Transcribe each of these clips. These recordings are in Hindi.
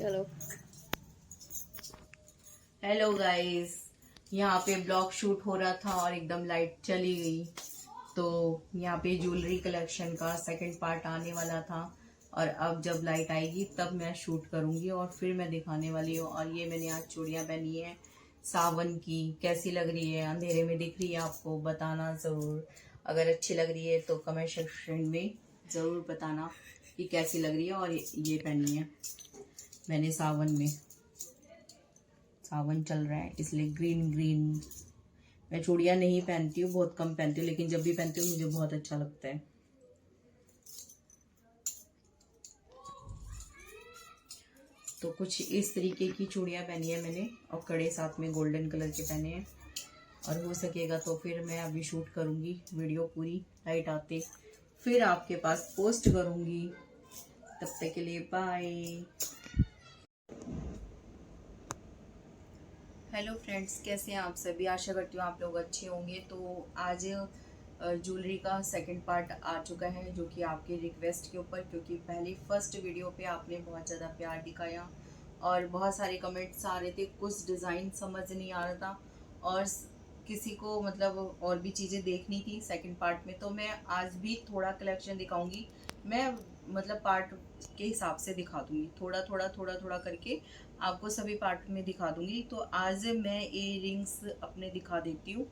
चलो। हेलो गाइस, यहाँ पे ब्लॉग शूट हो रहा था और एकदम लाइट चली गई। तो यहाँ पे ज्वेलरी कलेक्शन का सेकंड पार्ट आने वाला था और अब जब लाइट आएगी तब मैं शूट करूंगी और फिर मैं दिखाने वाली हूँ। और ये मैंने आज चूड़ियाँ पहनी है सावन की। कैसी लग रही है? अंधेरे में दिख रही है आपको? बताना ज़रूर। अगर अच्छी लग रही है तो कमेंट सेक्शन में ज़रूर बताना कि कैसी लग रही है। और ये पहनी है मैंने सावन में। सावन चल रहा है इसलिए ग्रीन ग्रीन। मैं चूड़ियाँ नहीं पहनती हूँ, बहुत कम पहनती हूँ, लेकिन जब भी पहनती हूँ मुझे बहुत अच्छा लगता है। तो कुछ इस तरीके की चूड़ियाँ पहनी है मैंने और कड़े साथ में गोल्डन कलर के पहने हैं। और हो सकेगा तो फिर मैं अभी शूट करूँगी वीडियो पूरी लाइट आते, फिर आपके पास पोस्ट करूँगी। तब तक के लिए बाय। हेलो फ्रेंड्स, कैसे हैं आप सभी? आशा करती हूँ आप लोग अच्छे होंगे। तो आज ज्वेलरी का सेकंड पार्ट आ चुका है, जो कि आपके रिक्वेस्ट के ऊपर, क्योंकि पहले फर्स्ट वीडियो पे आपने बहुत ज़्यादा प्यार दिखाया और बहुत सारे कमेंट्स आ रहे थे। कुछ डिज़ाइन समझ नहीं आ रहा था और किसी को मतलब और भी चीज़ें देखनी थी सेकंड पार्ट में। तो मैं आज भी थोड़ा कलेक्शन दिखाऊंगी। मैं मतलब पार्ट के हिसाब से दिखा दूंगी, थोड़ा करके आपको सभी पार्ट में दिखा दूंगी। तो आज मैं इयररिंग्स अपने दिखा देती हूँ,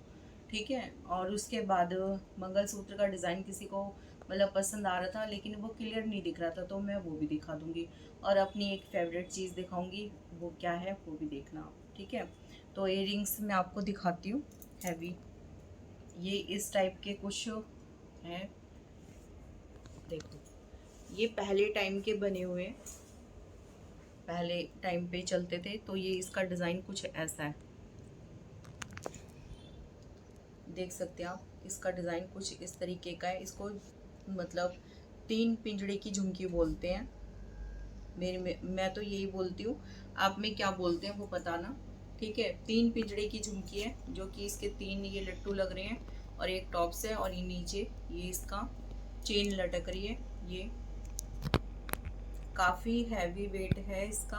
ठीक है। और उसके बाद मंगलसूत्र का डिज़ाइन किसी को मतलब पसंद आ रहा था लेकिन वो क्लियर नहीं दिख रहा था, तो मैं वो भी दिखा दूंगी। और अपनी एक फेवरेट चीज़ दिखाऊंगी, वो क्या है वो भी देखना आप, ठीक है। तो इयररिंग्स मैं आपको दिखाती हूँ हैवी। ये इस टाइप के कुछ हैं, देखो। ये पहले टाइम के बने हुए, पहले टाइम पे चलते थे। तो ये इसका डिज़ाइन कुछ ऐसा है, देख सकते हैं आप। इसका डिज़ाइन कुछ इस तरीके का है। इसको मतलब 3 पिंजड़े की झुमकी बोलते हैं। मैं तो यही बोलती हूँ, आप में क्या बोलते हैं वो बताना, ठीक है। 3 पिंजड़े की झुमकी है, जो कि इसके 3 ये लट्टू लग रहे हैं और एक टॉप्स है। और ये नीचे ये इसका चेन लटक रही है। ये काफ़ी हैवी वेट है इसका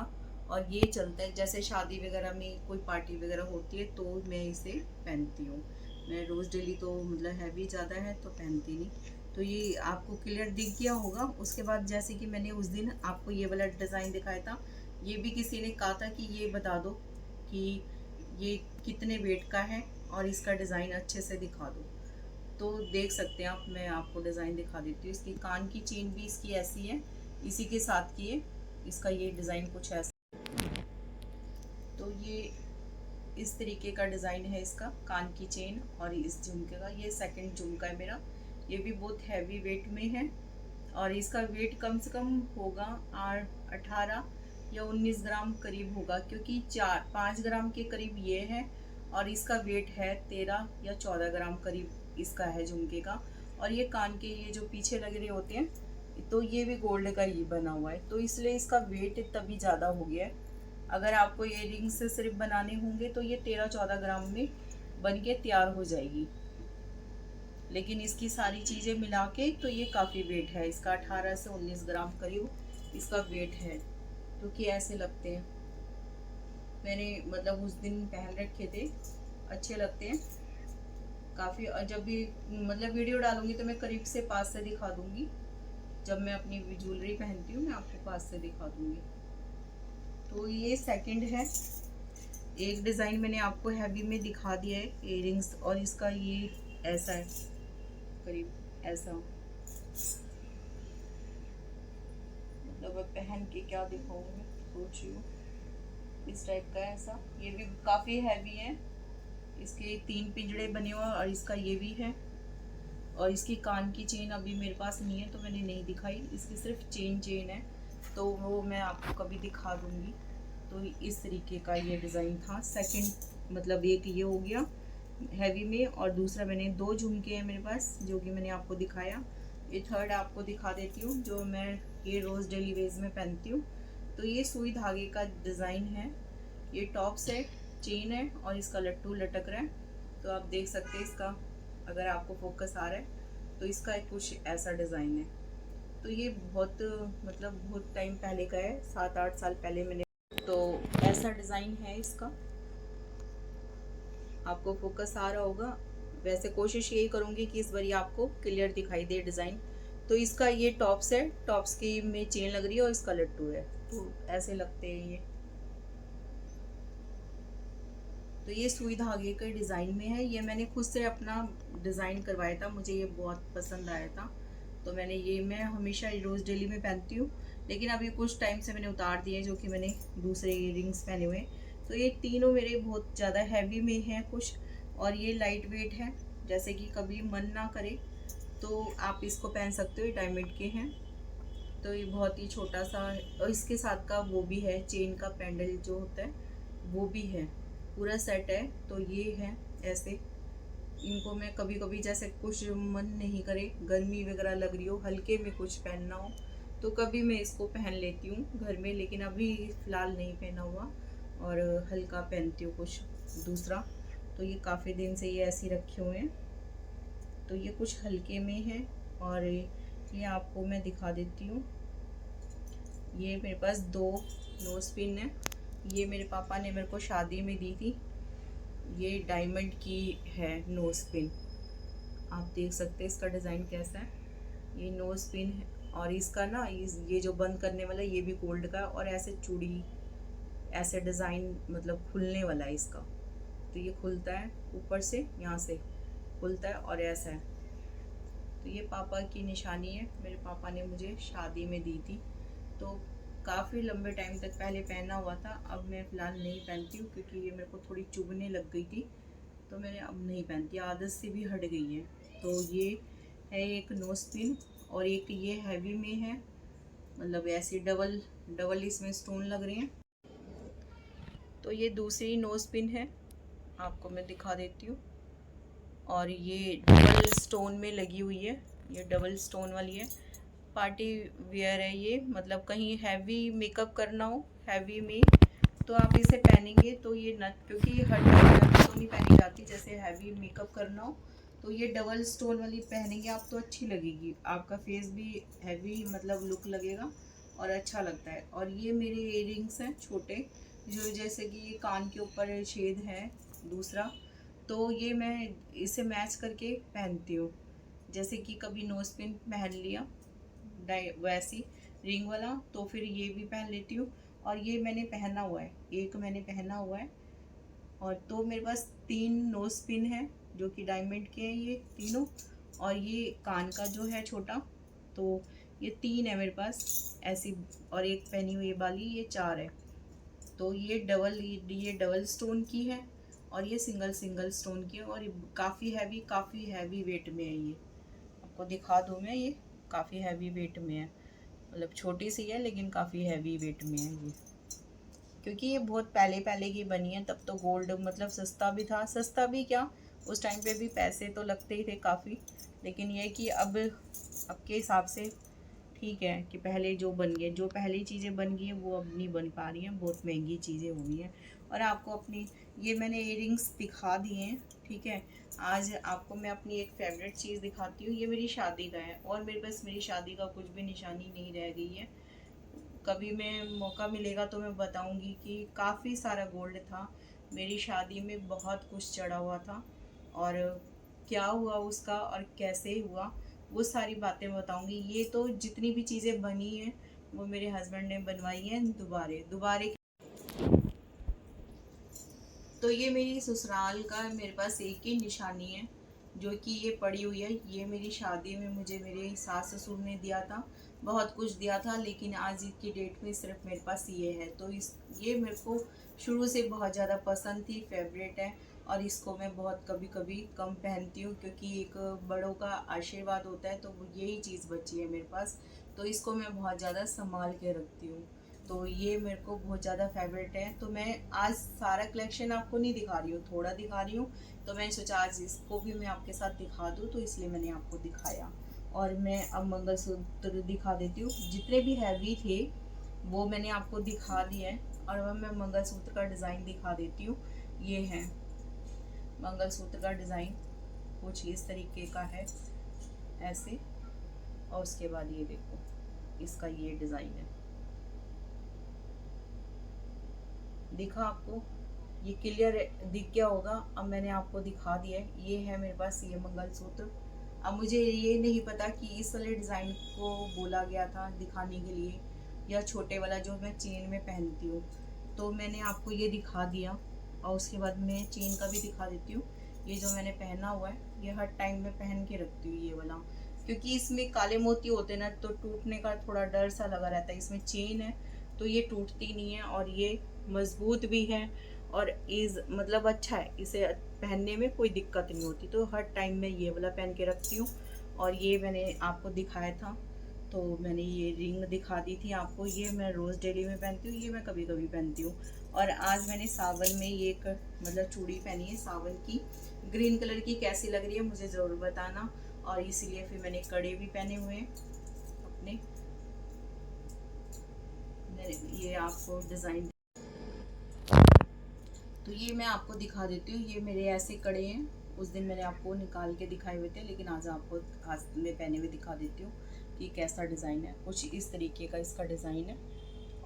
और ये चलता है जैसे शादी वगैरह में कोई पार्टी वगैरह होती है तो मैं इसे पहनती हूँ। मैं रोज़ डेली तो मतलब हैवी ज़्यादा है तो पहनती नहीं। तो ये आपको क्लियर दिख गया होगा। उसके बाद जैसे कि मैंने उस दिन आपको ये वाला डिज़ाइन दिखाया था, ये भी किसी ने कहा था कि ये बता दो कि ये कितने वेट का है और इसका डिज़ाइन अच्छे से दिखा दो। तो देख सकते हैं आप, मैं आपको डिज़ाइन दिखा देती हूँ। इसकी कान की चेन भी इसकी ऐसी है, इसी के साथ की है। इसका ये डिज़ाइन कुछ ऐसा। तो ये इस तरीके का डिज़ाइन है इसका, कान की चेन और इस झुमके का। ये सेकंड झुमका है मेरा। ये भी बहुत हैवी वेट में है और इसका वेट कम से कम होगा 18 या 19 ग्राम करीब होगा, क्योंकि 5 ग्राम के करीब ये है और इसका वेट है 13 या 14 ग्राम करीब इसका है झुमके का। और ये कान के ये जो पीछे लगे रहे होते हैं, तो ये भी गोल्ड का ही बना हुआ है, तो इसलिए इसका वेट तभी ज़्यादा हो गया है। अगर आपको इयररिंग्स से सिर्फ बनाने होंगे तो ये 13-14 ग्राम में बन के तैयार हो जाएगी, लेकिन इसकी सारी चीज़ें मिला के तो ये काफ़ी वेट है इसका। 18 से 19 ग्राम करीब इसका वेट है, क्योंकि ऐसे लगते हैं। मैंने मतलब उस दिन पहन रखे थे, अच्छे लगते हैं काफ़ी। और जब भी मतलब वीडियो डालूंगी तो मैं करीब से पास से दिखा दूंगी। जब मैं अपनी ज्वेलरी पहनती हूँ मैं आपको पास से दिखा दूंगी। तो ये सेकंड है। एक डिज़ाइन मैंने आपको हैवी में दिखा दिया है इयररिंग्स, और इसका ये ऐसा है, करीब ऐसा। मतलब अब पहन के क्या दिखाऊंगी सोच रही हूँ। इस टाइप का है ऐसा। ये भी काफ़ी हैवी है। इसके 3 पिंजड़े बने हुए और इसका ये भी है। और इसकी कान की चेन अभी मेरे पास नहीं है तो मैंने नहीं दिखाई, इसकी सिर्फ चेन है, तो वो मैं आपको कभी दिखा दूंगी। तो इस तरीके का ये डिज़ाइन था सेकंड। मतलब एक ये हो गया हैवी में और दूसरा मैंने 2 झुमके हैं मेरे पास जो कि मैंने आपको दिखाया। ये थर्ड आपको दिखा देती हूँ जो मैं ये रोज़ डेली वेज में पहनती हूँ। तो ये सुई धागे का डिज़ाइन है। ये टॉप्स है, चेन है और इसका लट्टू लटक रहा है। तो आप देख सकते हैं इसका, अगर आपको फोकस आ रहा है तो इसका एक कुछ ऐसा डिज़ाइन है। तो ये बहुत मतलब बहुत टाइम पहले का है, 7-8 साल पहले मैंने। तो ऐसा डिज़ाइन है इसका, आपको फोकस आ रहा होगा। वैसे कोशिश यही करूँगी कि इस बार ये आपको क्लियर दिखाई दे डिज़ाइन। तो इसका ये टॉप्स है, टॉप्स की में चेन लग रही है और इसका लट्टू है, तो ऐसे लगते हैं ये। तो ये सुई धागे के डिज़ाइन में है, ये मैंने खुद से अपना डिज़ाइन करवाया था, मुझे ये बहुत पसंद आया था। तो मैं हमेशा रोज़ डेली में पहनती हूँ, लेकिन अभी कुछ टाइम से मैंने उतार दिए जो कि मैंने दूसरे इयररिंग्स पहने हुए। तो ये तीनों मेरे बहुत ज़्यादा हैवी में हैं कुछ, और ये लाइट वेट है। जैसे कि कभी मन ना करे तो आप इसको पहन सकते हो, ये डायमंड के हैं। तो ये बहुत ही छोटा सा है, और इसके साथ का वो भी है, चेन का पेंडल जो होता है वो भी है, पूरा सेट है। तो ये है ऐसे। इनको मैं कभी कभी जैसे कुछ मन नहीं करे, गर्मी वगैरह लग रही हो, हल्के में कुछ पहनना हो, तो कभी मैं इसको पहन लेती हूँ घर में, लेकिन अभी फ़िलहाल नहीं पहना हुआ, और हल्का पहनती हूँ कुछ दूसरा। तो ये काफ़ी दिन से ये ऐसे रखे हुए हैं। तो ये कुछ हल्के में है, और ये आपको मैं दिखा देती हूँ। ये मेरे पास 2 नोज पिन है, ये मेरे पापा ने मेरे को शादी में दी थी। ये डायमंड की है नोज पिन, आप देख सकते हैं इसका डिज़ाइन कैसा है। ये नोज पिन है, और इसका ना ये जो बंद करने वाला ये भी गोल्ड का, और ऐसे चूड़ी ऐसे डिज़ाइन मतलब खुलने वाला है इसका। तो ये खुलता है ऊपर से, यहाँ से खुलता है और ऐसा है। तो ये पापा की निशानी है, मेरे पापा ने मुझे शादी में दी थी। तो काफ़ी लंबे टाइम तक पहले पहना हुआ था, अब मैं फ़िलहाल नहीं पहनती हूँ क्योंकि ये मेरे को थोड़ी चुभने लग गई थी, तो मैंने अब नहीं पहनती, आदत से भी हट गई है। तो ये है एक नोज पिन, और एक ये हैवी में है, मतलब ऐसे डबल डबल इसमें स्टोन लग रहे हैं। तो ये दूसरी नोज पिन है, आपको मैं दिखा देती हूँ, और ये डबल स्टोन में लगी हुई है, ये डबल स्टोन वाली है। पार्टी वेयर है ये, मतलब कहीं हैवी मेकअप करना हो हैवी में, तो आप इसे पहनेंगे तो ये नट, क्योंकि हर टाइम तो नहीं पहनी जाती, जैसे हैवी मेकअप करना हो तो ये डबल स्टोन वाली पहनेंगे आप तो अच्छी लगेगी, आपका फेस भी हैवी मतलब लुक लगेगा और अच्छा लगता है। और ये मेरे इयररिंग्स हैं छोटे, जो जैसे कि ये कान के ऊपर छेद है दूसरा, तो ये मैं इसे मैच करके पहनती हूँ। जैसे कि कभी नोज पिन पहन लिया वैसी रिंग वाला, तो फिर ये भी पहन लेती हूँ। और ये मैंने पहना हुआ है, एक मैंने पहना हुआ है, और तो मेरे पास 3 नोज पिन है जो कि डायमंड के हैं ये तीनों, और ये कान का जो है छोटा, तो ये 3 है मेरे पास ऐसी, और एक पहनी हुई वाली ये 4 है। तो ये डबल स्टोन की है, और ये सिंगल सिंगल स्टोन की है, और ये काफ़ी हैवी वेट में है। ये आपको दिखा दूँ मैं, ये काफ़ी हैवी वेट में है, मतलब छोटी सी है लेकिन काफ़ी हैवी वेट में है ये, क्योंकि ये बहुत पहले पहले की बनी है। तब तो गोल्ड मतलब सस्ता भी था, सस्ता भी क्या, उस टाइम पे भी पैसे तो लगते ही थे काफ़ी, लेकिन ये कि अब के हिसाब से ठीक है कि पहले जो बन गए, जो पहली चीज़ें बन गई हैं वो अब नहीं बन पा रही हैं, बहुत महंगी चीज़ें हो गई हैं। और आपको अपनी ये मैंने इयररिंग्स दिखा दिए हैं, ठीक है। आज आपको मैं अपनी एक फेवरेट चीज़ दिखाती हूँ, ये मेरी शादी का है, और मेरे पास मेरी शादी का कुछ भी निशानी नहीं रह गई है। कभी मैं मौका मिलेगा तो मैं बताऊंगी कि काफ़ी सारा गोल्ड था मेरी शादी में, बहुत कुछ चढ़ा हुआ था, और क्या हुआ उसका और कैसे हुआ वो सारी बातें बताऊंगी। ये तो जितनी भी चीज़ें बनी हैं वो मेरे हस्बैंड ने बनवाई हैं दोबारे दोबारे। तो ये मेरी ससुराल का मेरे पास एक ही निशानी है जो कि ये पड़ी हुई है, ये मेरी शादी में मुझे मेरे सास ससुर ने दिया था, बहुत कुछ दिया था, लेकिन आज की डेट में सिर्फ मेरे पास ये है। तो ये मेरे को शुरू से बहुत ज़्यादा पसंद थी, फेवरेट है, और इसको मैं बहुत कभी कभी कम पहनती हूँ क्योंकि एक बड़ों का आशीर्वाद होता है, तो वो यही चीज़ बची है मेरे पास, तो इसको मैं बहुत ज़्यादा संभाल के रखती हूँ। तो ये मेरे को बहुत ज़्यादा फेवरेट है। तो मैं आज सारा कलेक्शन आपको नहीं दिखा रही हूँ, थोड़ा दिखा रही हूँ, तो मैंने सोचा आज इसको भी मैं आपके साथ दिखा दूँ, तो इसलिए मैंने आपको दिखाया। और मैं अब मंगलसूत्र दिखा देती हूँ, जितने भी हैवी थे वो मैंने आपको दिखा दिए हैं, और अब मैं मंगलसूत्र का डिज़ाइन दिखा देती हूँ। ये है मंगलसूत्र का डिज़ाइन, कुछ इस तरीके का है ऐसे, और उसके बाद ये देखो इसका ये डिज़ाइन है। दिखा आपको? ये क्लियर दिख गया होगा। अब मैंने आपको दिखा दिया है। ये है मेरे पास ये मंगलसूत्र। अब मुझे ये नहीं पता कि इस वाले डिज़ाइन को बोला गया था दिखाने के लिए या छोटे वाला जो मैं चेन में पहनती हूँ, तो मैंने आपको ये दिखा दिया। और उसके बाद मैं चेन का भी दिखा देती हूँ। ये जो मैंने पहना हुआ है ये हर टाइम में पहन के रखती हूँ ये वाला, क्योंकि इसमें काले मोती होते ना तो टूटने का थोड़ा डर सा लगा रहता है। इसमें चेन है तो ये टूटती नहीं है और ये मजबूत भी है और इज मतलब अच्छा है, इसे पहनने में कोई दिक्कत नहीं होती। तो हर टाइम मैं ये वाला पहन के रखती हूँ। और ये मैंने आपको दिखाया था, तो मैंने ये रिंग दिखा दी थी आपको। ये मैं रोज़ डेली में पहनती हूँ, ये मैं कभी कभी पहनती हूँ। और आज मैंने सावन में ये एक मतलब चूड़ी पहनी है सावन की, ग्रीन कलर की। कैसी लग रही है मुझे ज़रूर बताना। और इसीलिए फिर मैंने कड़े भी पहने हुए हैं अपने। ये आपको डिज़ाइन, तो ये मैं आपको दिखा देती हूँ। ये मेरे ऐसे कड़े हैं, उस दिन मैंने आपको निकाल के दिखाए हुए थे, लेकिन आज आपको आज में पहने हुए दिखा देती हूँ कि कैसा डिज़ाइन है। कुछ इस तरीके का इसका डिज़ाइन है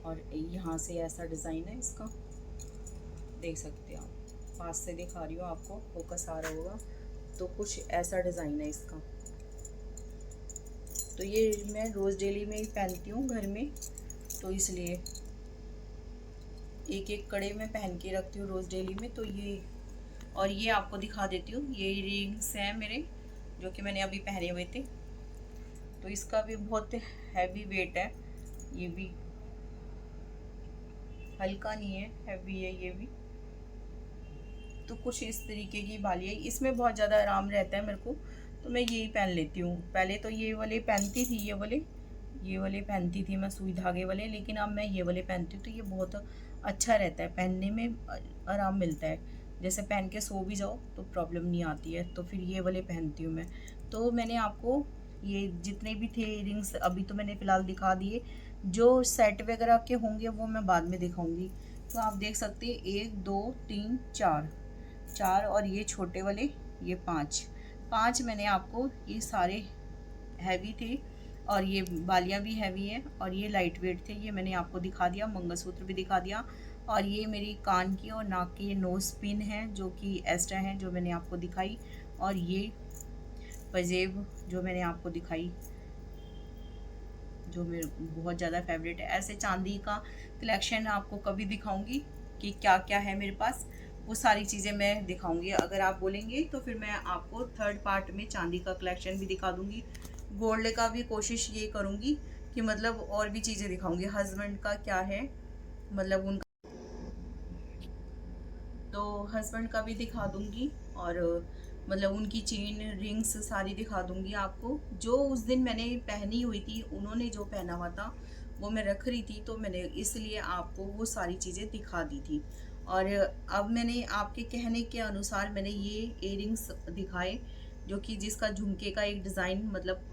और यहाँ से ऐसा डिज़ाइन है इसका, देख सकते हैं आप। पास से दिखा रही हूँ आपको, फोकस आ रहा होगा। तो कुछ ऐसा डिज़ाइन है इसका। तो ये मैं रोज़ डेली में ही पहनती हूँ घर में, तो इसलिए एक एक कड़े में पहन के रखती हूँ रोज़ डेली में। तो ये, और ये आपको दिखा देती हूँ। ये रिंग्स हैं मेरे जो कि मैंने अभी पहने हुए थे। तो इसका भी बहुत हैवी वेट है, ये भी हल्का नहीं है, हैवी है ये भी। तो कुछ इस तरीके की बाली है, इसमें बहुत ज़्यादा आराम रहता है मेरे को, तो मैं यही पहन लेती हूँ। पहले तो ये वाले पहनती थी, ये वाले पहनती थी मैं सुई धागे वाले, लेकिन अब मैं ये वाले पहनती हूँ। तो ये बहुत अच्छा रहता है, पहनने में आराम मिलता है। जैसे पहन के सो भी जाओ तो प्रॉब्लम नहीं आती है, तो फिर ये वाले पहनती हूँ मैं। तो मैंने आपको ये जितने भी थे रिंग्स अभी तो मैंने फ़िलहाल दिखा दिए, जो सेट वगैरह के होंगे वो मैं बाद में दिखाऊंगी। तो आप देख सकते हैं 1 2 3 4 और ये छोटे वाले ये 5 मैंने आपको, ये सारे हैवी थे और ये बालियाँ भी हैवी है और ये लाइट वेट थे। ये मैंने आपको दिखा दिया, मंगलसूत्र भी दिखा दिया। और ये मेरी कान की और नाक की नोज पिन है जो कि एक्स्ट्रा है, जो मैंने आपको दिखाई। और ये पजेब जो मैंने आपको दिखाई, जो मेरे बहुत ज़्यादा फेवरेट है। ऐसे चांदी का कलेक्शन आपको कभी दिखाऊंगी कि क्या क्या है मेरे पास, वो सारी चीज़ें मैं दिखाऊंगी। अगर आप बोलेंगे तो फिर मैं आपको थर्ड पार्ट में चांदी का कलेक्शन भी दिखा दूंगी। गोल्ड का भी कोशिश ये करूंगी कि मतलब और भी चीज़ें दिखाऊंगी। हस्बैंड का क्या है, मतलब उनका, तो हस्बैंड का भी दिखा दूंगी। और मतलब उनकी चेन रिंग्स सारी दिखा दूंगी आपको। जो उस दिन मैंने पहनी हुई थी, उन्होंने जो पहना हुआ था वो मैं रख रही थी, तो मैंने इसलिए आपको वो सारी चीज़ें दिखा दी थी। और अब मैंने आपके कहने के अनुसार मैंने ये इयररिंग्स दिखाए, जो कि जिसका झुमके का एक डिज़ाइन मतलब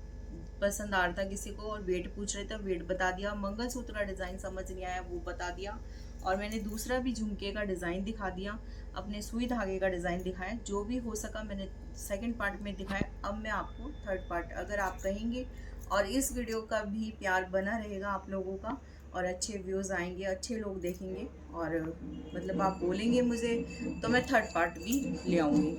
पसंद आ रहा था किसी को और वेट पूछ रहे थे, वेट बता दिया। मंगलसूत्र का डिज़ाइन समझ नहीं आया वो बता दिया। और मैंने दूसरा भी झुमके का डिज़ाइन दिखा दिया, अपने सुई धागे का डिज़ाइन दिखाया। जो भी हो सका मैंने सेकंड पार्ट में दिखाया। अब मैं आपको थर्ड पार्ट अगर आप कहेंगे और इस वीडियो का भी प्यार बना रहेगा आप लोगों का और अच्छे व्यूज़ आएंगे, अच्छे लोग देखेंगे और मतलब आप बोलेंगे मुझे, तो मैं थर्ड पार्ट भी ले आऊँगी।